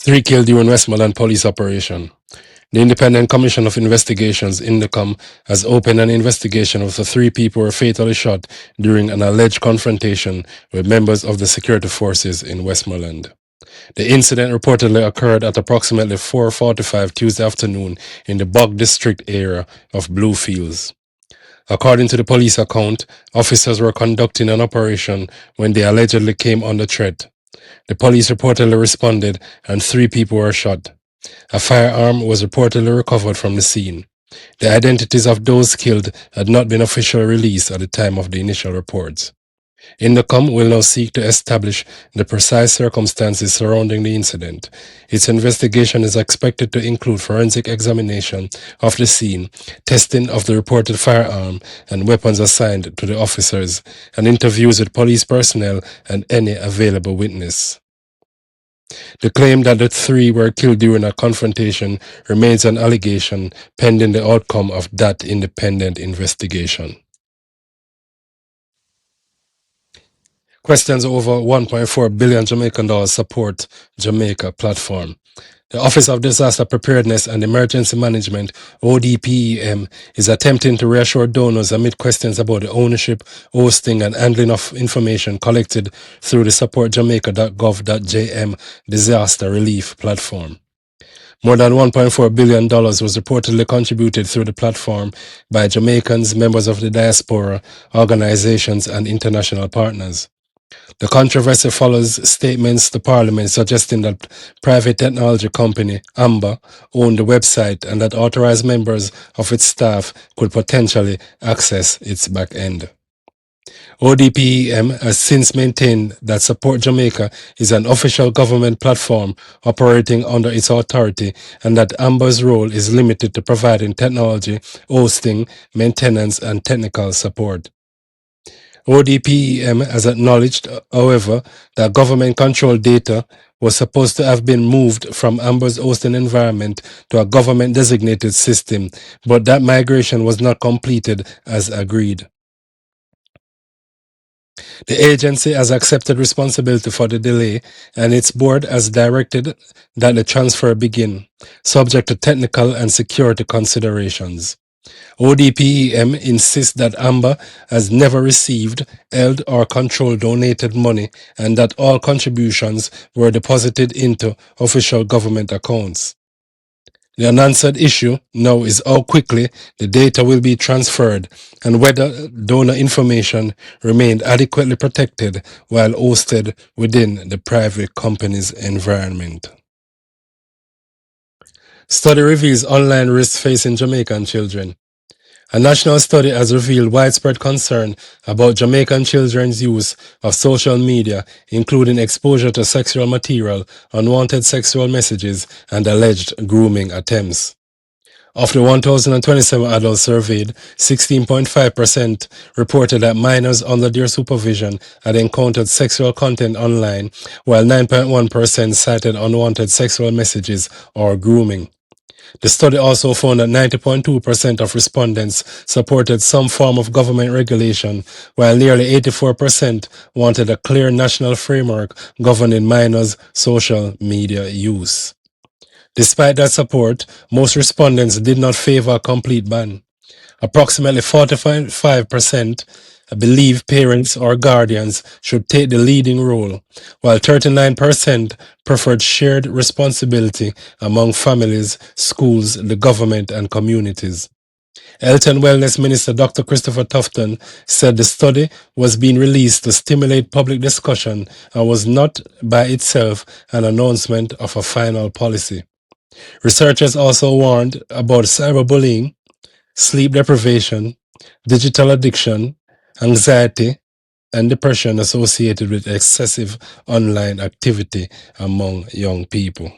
3 killed during Westmoreland police operation. The Independent Commission of Investigations, INDECOM, has opened an investigation of the 3 people who were fatally shot during an alleged confrontation with members of the security forces in Westmoreland. The incident reportedly occurred at approximately 4:45 Tuesday afternoon in the Bog District area of Bluefields. According to the police account, officers were conducting an operation when they allegedly came under threat. The police reportedly responded and 3 people were shot. A firearm was reportedly recovered from the scene. The identities of those killed had not been officially released at the time of the initial reports. INDECOM will now seek to establish the precise circumstances surrounding the incident. Its investigation is expected to include forensic examination of the scene, testing of the reported firearm and weapons assigned to the officers, and interviews with police personnel and any available witness. The claim that the 3 were killed during a confrontation remains an allegation pending the outcome of that independent investigation. Questions over $1.4 billion Jamaican dollars support Jamaica platform. The Office of Disaster Preparedness and Emergency Management, ODPEM, is attempting to reassure donors amid questions about the ownership, hosting, and handling of information collected through the SupportJamaica.gov.jm disaster relief platform. More than $1.4 billion was reportedly contributed through the platform by Jamaicans, members of the Diaspora, organizations, and international partners. The controversy follows statements to Parliament suggesting that private technology company Amber owned the website and that authorized members of its staff could potentially access its back end. ODPEM has since maintained that Support Jamaica is an official government platform operating under its authority and that Amber's role is limited to providing technology, hosting, maintenance, and technical support. ODPEM has acknowledged, however, that government-controlled data was supposed to have been moved from Amber's hosting environment to a government-designated system, but that migration was not completed as agreed. The agency has accepted responsibility for the delay, and its board has directed that the transfer begin, subject to technical and security considerations. ODPEM insists that Amber has never received, held, or controlled donated money and that all contributions were deposited into official government accounts. The unanswered issue now is how quickly the data will be transferred and whether donor information remained adequately protected while hosted within the private company's environment. Study reveals online risks facing Jamaican children. A national study has revealed widespread concern about Jamaican children's use of social media, including exposure to sexual material, unwanted sexual messages, and alleged grooming attempts. Of the 1,027 adults surveyed, 16.5% reported that minors under their supervision had encountered sexual content online, while 9.1% cited unwanted sexual messages or grooming. The study also found that 90.2% of respondents supported some form of government regulation, while nearly 84% wanted a clear national framework governing minors' social media use. Despite that support, most respondents did not favor a complete ban. Approximately 45% believe parents or guardians should take the leading role, while 39% preferred shared responsibility among families, schools, the government, and communities. Health and Wellness Minister Dr. Christopher Tufton said the study was being released to stimulate public discussion and was not by itself an announcement of a final policy. Researchers also warned about cyberbullying, sleep deprivation, digital addiction, anxiety, and depression associated with excessive online activity among young people.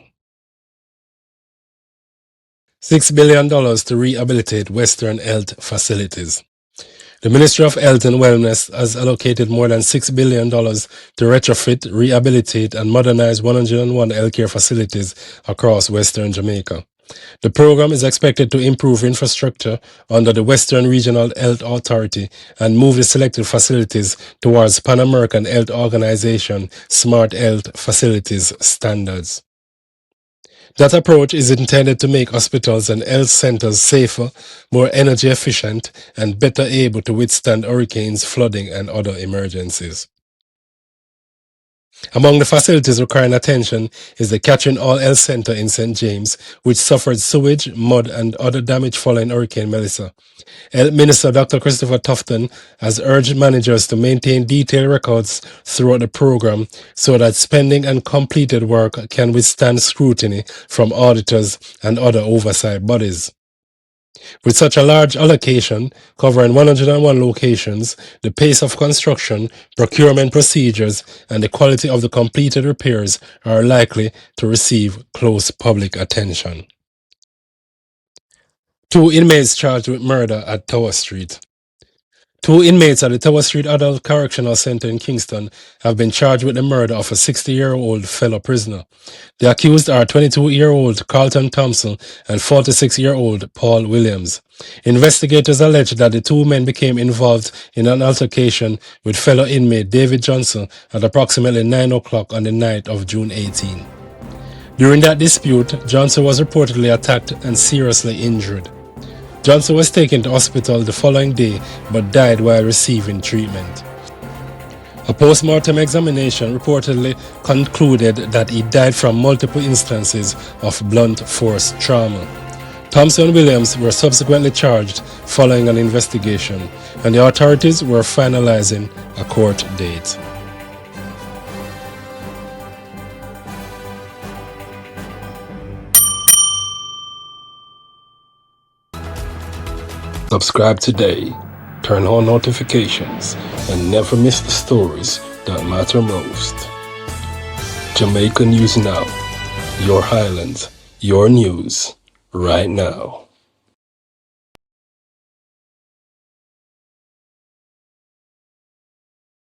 $6 billion to rehabilitate Western health facilities. The Ministry of Health and Wellness has allocated more than $6 billion to retrofit, rehabilitate, and modernize 101 healthcare facilities across Western Jamaica. The program is expected to improve infrastructure under the Western Regional Health Authority and move the selected facilities towards Pan American Health Organization Smart Health Facilities standards. That approach is intended to make hospitals and health centers safer, more energy efficient, and better able to withstand hurricanes, flooding, and other emergencies. Among the facilities requiring attention is the Catherine Hall Health Center in St. James, which suffered sewage, mud, and other damage following Hurricane Melissa. Health Minister Dr. Christopher Tufton has urged managers to maintain detailed records throughout the program so that spending and completed work can withstand scrutiny from auditors and other oversight bodies. With such a large allocation, covering 101 locations, the pace of construction, procurement procedures, and the quality of the completed repairs are likely to receive close public attention. 2 inmates charged with murder at Tower Street. 2 inmates at the Tower Street Adult Correctional Center in Kingston have been charged with the murder of a 60-year-old fellow prisoner. The accused are 22-year-old Carlton Thompson and 46-year-old Paul Williams. Investigators allege that the 2 men became involved in an altercation with fellow inmate David Johnson at approximately 9 o'clock on the night of June 18. During that dispute, Johnson was reportedly attacked and seriously injured. Johnson was taken to hospital the following day but died while receiving treatment. A post-mortem examination reportedly concluded that he died from multiple instances of blunt force trauma. Thompson and Williams were subsequently charged following an investigation, and the authorities were finalizing a court date. Subscribe today, turn on notifications, and never miss the stories that matter most. Jamaica News Now, your Highlands, your news, right now.